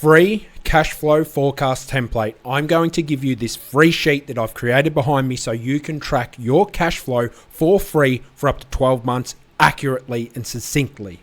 free cash flow forecast template. I'm going to give you this free sheet that I've created behind me so you can track your cash flow for free for up to 12 months accurately and succinctly.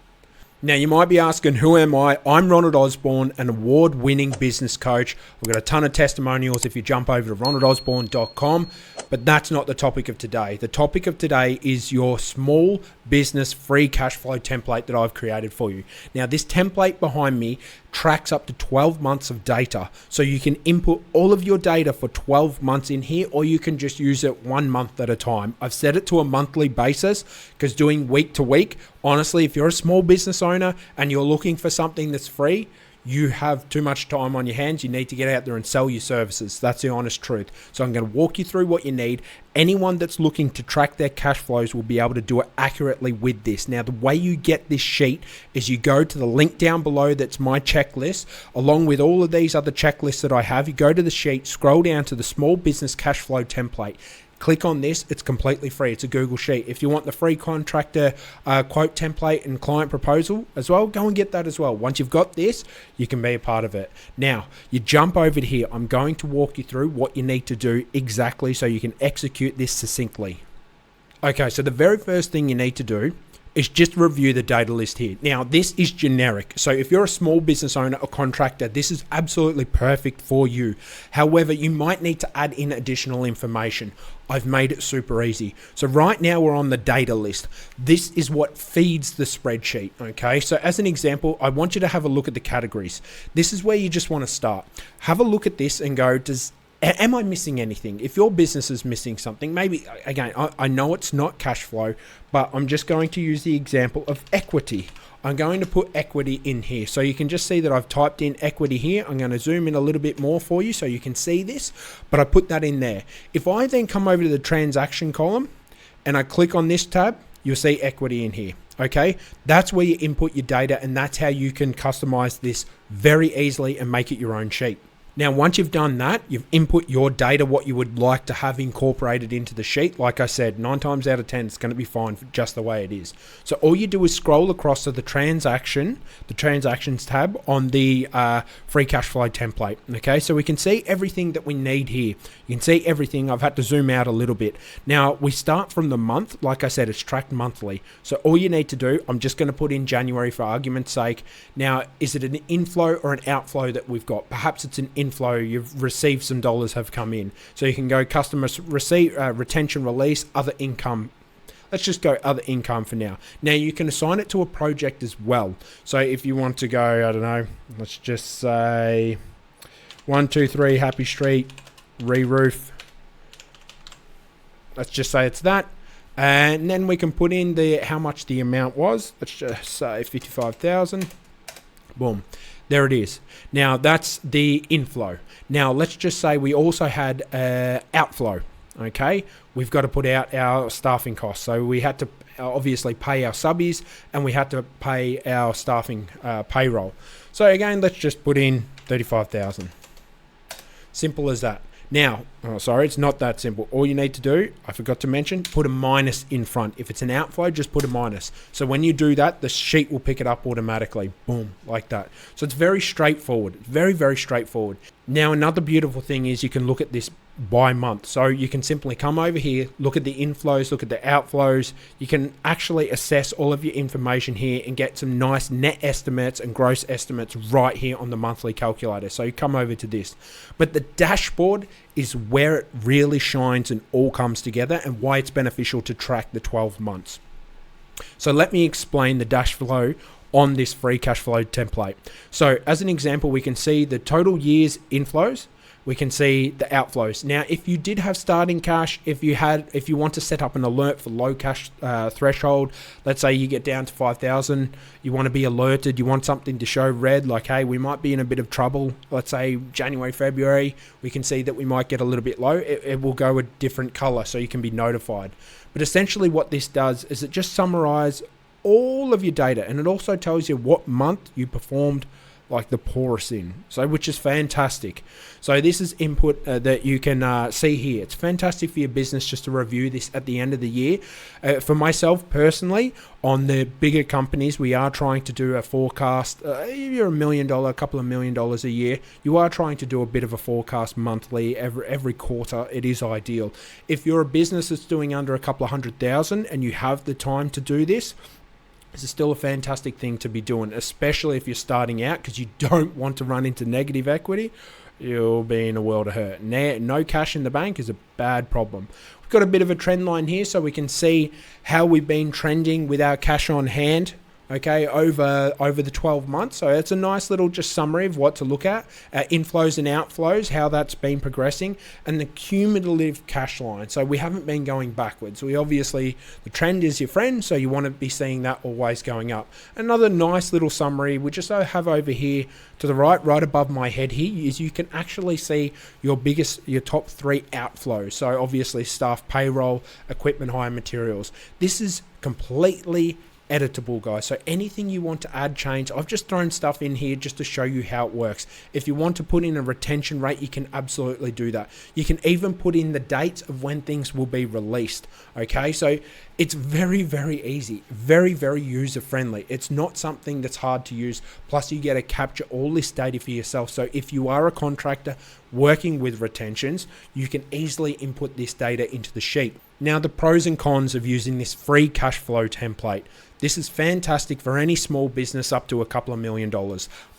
Now, you might be asking, who am I? I'm Ronald Osborne, an award-winning business coach. I've got a ton of testimonials if you jump over to ronaldosborne.com, but that's not the topic of today. The topic of today is your small business free cash flow template that I've created for you. Now, this template behind me tracks up to 12 months of data. So you can input all of your data for 12 months in here, or you can just use it 1 month at a time. I've set it to a monthly basis because doing week to week, honestly, if you're a small business owner and you're looking for something that's free, you have too much time on your hands. You need to get out there and sell your services. That's the honest truth. So I'm going to walk you through what you need. Anyone that's looking to track their cash flows will be able to do it accurately with this. Now, the way you get this sheet is you go to the link down below. That's my checklist. Along with all of these other checklists that I have, you go to the sheet, scroll down to the small business cash flow template. Click on this. It's completely free. It's a Google Sheet. If you want the free contractor quote template and client proposal as well, go and get that as well. Once you've got this, you can be a part of it. Now, you jump over to here. I'm going to walk you through what you need to do exactly so you can execute this succinctly. Okay, so the very first thing you need to do is just review the data list here. Now, this is generic. So if you're a small business owner or contractor, this is absolutely perfect for you. However, you might need to add in additional information. I've made it super easy. So right now we're on the data list. This is what feeds the spreadsheet, okay? So as an example, I want you to have a look at the categories. This is where you just want to start. Have a look at this and go, am I missing anything? If your business is missing something, maybe, again, I know it's not cash flow, but I'm just going to use the example of equity. I'm going to put equity in here. So you can just see that I've typed in equity here. I'm going to zoom in a little bit more for you so you can see this, but I put that in there. If I then come over to the transaction column and I click on this tab, you'll see equity in here. Okay, that's where you input your data, and that's how you can customize this very easily and make it your own sheet. Now, once you've done that, you've input your data, what you would like to have incorporated into the sheet. Like I said, 9 times out of 10, it's going to be fine just the way it is. So all you do is scroll across to the transactions tab on the free cash flow template. Okay, so we can see everything that we need here. You can see everything. I've had to zoom out a little bit. Now, we start from the month. Like I said, it's tracked monthly. So all you need to do, I'm just going to put in January for argument's sake. Now, is it an inflow or an outflow that we've got? Perhaps it's an inflow. You've received some dollars have come in. So you can go customer retention release, other income. Let's just go other income for now. Now you can assign it to a project as well. So if you want to go, I don't know, let's just say 123 Happy Street, re-roof. Let's just say it's that. And then we can put in how much the amount was. Let's just say 55,000. Boom. There it is. Now that's the inflow. Now let's just say we also had outflow. Okay, we've got to put out our staffing costs. So we had to obviously pay our subbies and we had to pay our staffing payroll. So again, let's just put in 35,000. Simple as that. Now, it's not that simple. All you need to do, I forgot to mention, put a minus in front. If it's an outflow, just put a minus. So when you do that, the sheet will pick it up automatically. Boom, like that. So it's very straightforward. Very, very straightforward. Now, another beautiful thing is you can look at this by month. So you can simply come over here, look at the inflows, look at the outflows. You can actually assess all of your information here and get some nice net estimates and gross estimates right here on the monthly calculator. So you come over to this. But the dashboard is where it really shines and all comes together, and why it's beneficial to track the 12 months. So let me explain the dash flow on this free cash flow template. So as an example, we can see the total year's inflows. We can see the outflows. Now, if you did have starting cash, if you want to set up an alert for low cash threshold, let's say you get down to 5,000, you want to be alerted, you want something to show red, like, hey, we might be in a bit of trouble. Let's say January, February, we can see that we might get a little bit low. It will go a different color so you can be notified. But essentially what this does is it just summarizes all of your data, and it also tells you what month you performed like the poorest in, so which is fantastic. So this is input that you can see here. It's fantastic for your business just to review this at the end of the year. For myself personally, on the bigger companies, we are trying to do a forecast. If you're $1 million, a couple of $1 million a year, you are trying to do a bit of a forecast monthly, every quarter. It is ideal. If you're a business that's doing under a couple of 100,000 and you have the time to do this, this is still a fantastic thing to be doing, especially if you're starting out, because you don't want to run into negative equity. You'll be in a world of hurt. No cash in the bank is a bad problem. We've got a bit of a trend line here so we can see how we've been trending with our cash on hand, okay, over the 12 months. So it's a nice little just summary of what to look at, inflows and outflows, how that's been progressing, and the cumulative cash line. So we haven't been going backwards. We obviously, the trend is your friend, so you want to be seeing that always going up. Another nice little summary we just have over here to the right above my head here, is you can actually see your top 3 outflows. So obviously staff payroll, equipment hire, materials. This is completely editable, guys. So anything you want to add, change, I've just thrown stuff in here just to show you how it works. If you want to put in a retention rate, you can absolutely do that. You can even put in the dates of when things will be released. Okay, so it's very, very easy, very, very user friendly. It's not something that's hard to use. Plus you get to capture all this data for yourself. So if you are a contractor working with retentions, you can easily input this data into the sheet. Now, the pros and cons of using this free cash flow template. This is fantastic for any small business up to a couple of $1 million.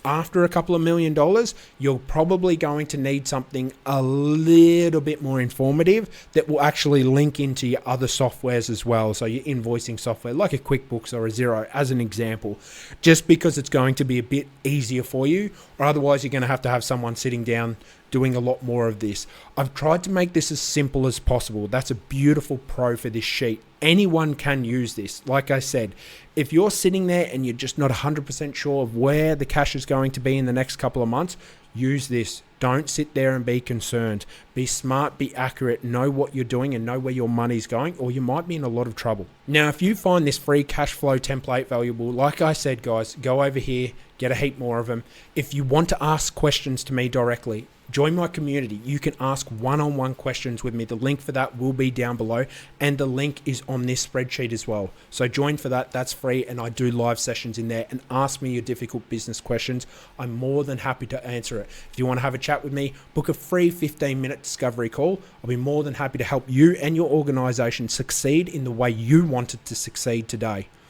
After a couple of $1 million, you're probably going to need something a little bit more informative that will actually link into your other softwares as well. So your invoicing software like a QuickBooks or a Xero as an example, just because it's going to be a bit easier for you, or otherwise you're going to have someone sitting down doing a lot more of this. I've tried to make this as simple as possible. That's a beautiful pro for this sheet. Anyone can use this. Like I said, if you're sitting there and you're just not 100% sure of where the cash is going to be in the next couple of months, use this. Don't sit there and be concerned. Be smart, be accurate, know what you're doing and know where your money's going, or you might be in a lot of trouble. Now, if you find this free cash flow template valuable, like I said, guys, go over here, get a heap more of them. If you want to ask questions to me directly, join my community. You can ask one-on-one questions with me. The link for that will be down below, and the link is on this spreadsheet as well. So join for that. That's free, and I do live sessions in there, and ask me your difficult business questions. I'm more than happy to answer it. If you want to have a chat with me, book a free 15-minute discovery call. I'll be more than happy to help you and your organization succeed in the way you want it to succeed today.